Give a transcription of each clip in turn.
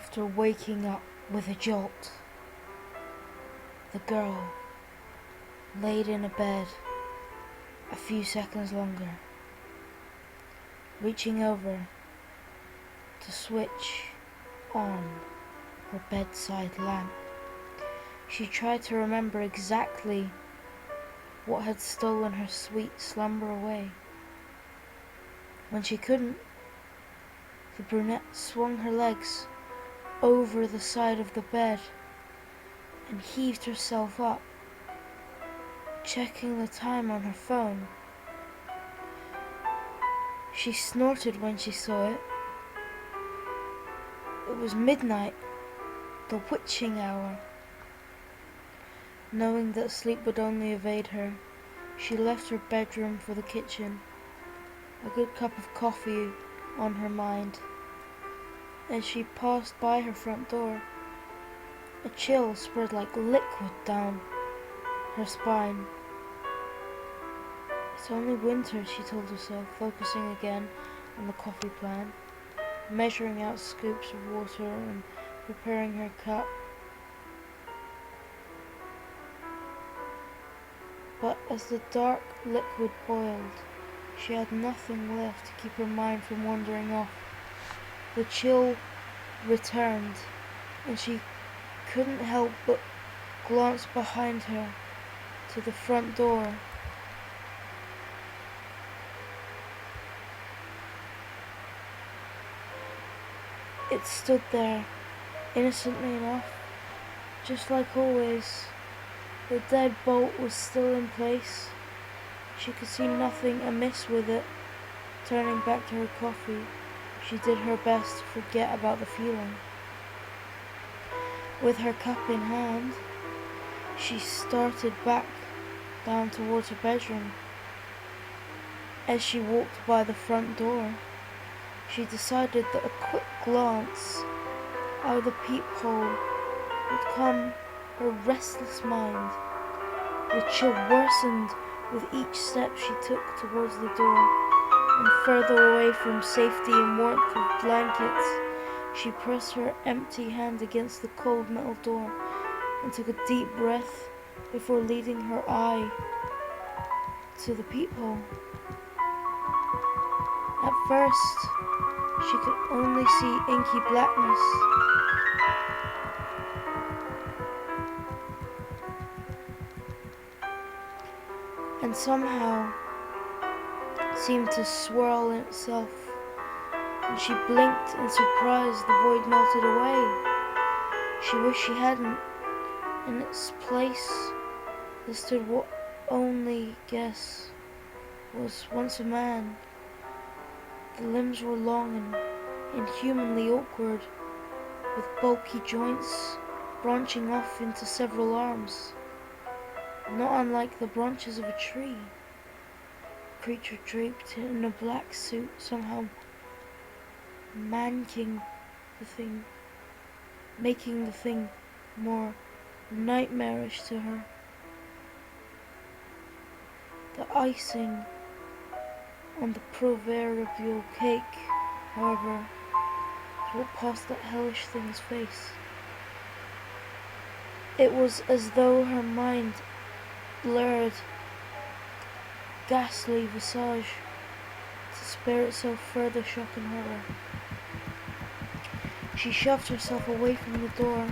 After waking up with a jolt, the girl laid in a bed a few seconds longer, reaching over to switch on her bedside lamp. She tried to remember exactly what had stolen her sweet slumber away. When she couldn't, the brunette swung her legs over the side of the bed and heaved herself up, checking the time on her phone. She snorted when she saw it. It was midnight, the witching hour. Knowing that sleep would only evade her, she left her bedroom for the kitchen, a good cup of coffee on her mind. As she passed by her front door, a chill spread like liquid down her spine. It's only winter, she told herself, focusing again on the coffee plan, measuring out scoops of water and preparing her cup. But as the dark liquid boiled, she had nothing left to keep her mind from wandering off. The chill returned, and she couldn't help but glance behind her to the front door. It stood there, innocently enough, just like always. The deadbolt was still in place. She could see nothing amiss with it. Turning back to her coffee, she did her best to forget about the feeling. With her cup in hand, she started back down towards her bedroom. As she walked by the front door, she decided that a quick glance out of the peephole would calm her restless mind. The chill worsened with each step she took towards the door, and further away from safety and warmth of blankets. She pressed her empty hand against the cold metal door and took a deep breath before leading her eye to the peephole. At first, she could only see inky blackness. And somehow seemed to swirl in itself. When she blinked in surprise, the void melted away. She wished she hadn't. In its place, there stood what only guess was once a man. The limbs were long and inhumanly awkward, with bulky joints branching off into several arms, not unlike the branches of a tree. The creature draped in a black suit, somehow making the thing more nightmarish to her. The icing on the proverbial cake, however, was what passed that hellish thing's face. It was as though her mind blurred, ghastly visage to spare itself further shock and horror. She shoved herself away from the door,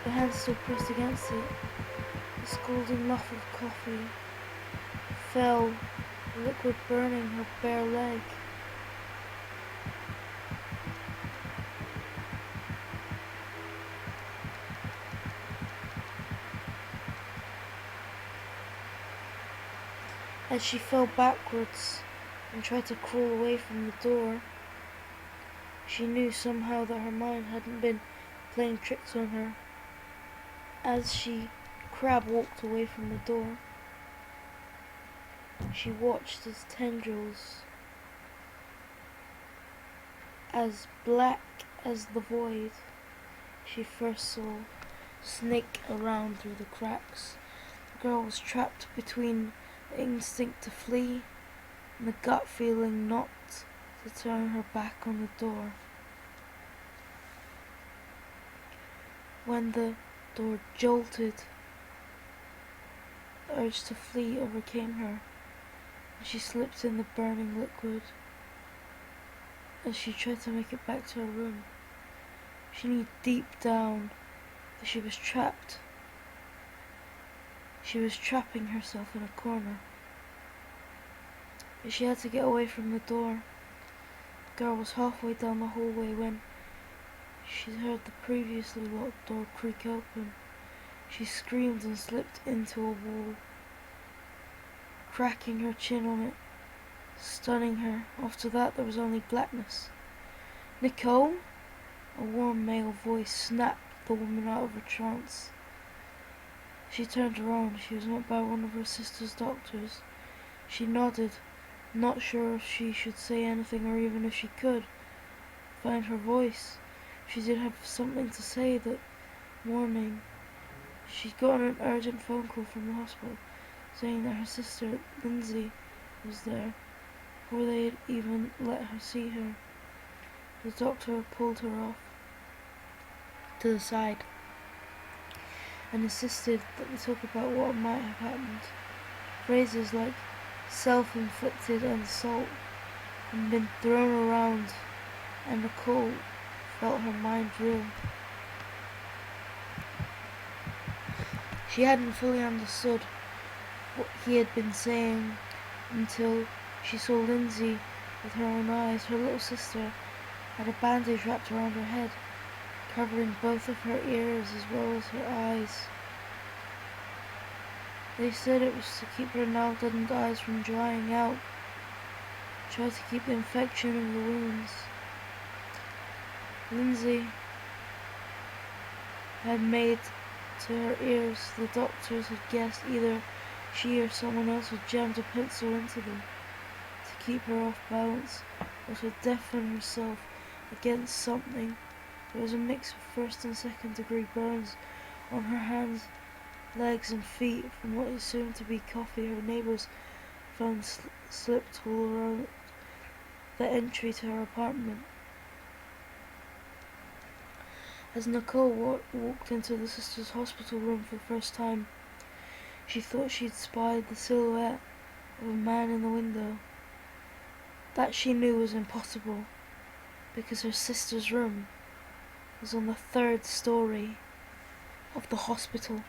the hand still pressed against it. The scalding muff of coffee fell, the liquid burning her bare leg. As she fell backwards and tried to crawl away from the door, she knew somehow that her mind hadn't been playing tricks on her. As she crab walked away from the door, she watched as tendrils as black as the void she first saw snake around through the cracks. The girl was trapped between the instinct to flee and the gut feeling not to turn her back on the door. When the door jolted, the urge to flee overcame her, and she slipped in the burning liquid. As she tried to make it back to her room, she knew deep down that she was trapped. She was trapping herself in a corner. But she had to get away from the door. The girl was halfway down the hallway when she heard the previously locked door creak open. She screamed and slipped into a wall, cracking her chin on it, stunning her. After that, there was only blackness. "Nicole?" A warm male voice snapped the woman out of her trance. She turned around. She was met by one of her sister's doctors. She nodded, not sure if she should say anything or even if she could find her voice. She did have something to say that morning. She'd gotten an urgent phone call from the hospital saying that her sister, Lindsay, was there before they had even let her see her. The doctor pulled her off to the side and insisted that they talk about what might have happened. Phrases like self-inflicted insult had been thrown around, and Nicole felt her mind reel. She hadn't fully understood what he had been saying until she saw Lindsay with her own eyes. Her little sister had a bandage wrapped around her head, covering both of her ears as well as her eyes. They said it was to keep her now deadened eyes from drying out, try to keep the infection in the wounds. Lindsay had made to her ears. The doctors had guessed either she or someone else had jammed a pencil into them to keep her off balance or to deafen herself against something. There was a mix of first and second degree burns on her hands, legs and feet from what assumed to be coffee her neighbours found slipped all around the entry to her apartment. As Nicole walked into the sister's hospital room for the first time, she thought she'd spied the silhouette of a man in the window. That she knew was impossible, because her sister's room was on the 3rd story of the hospital.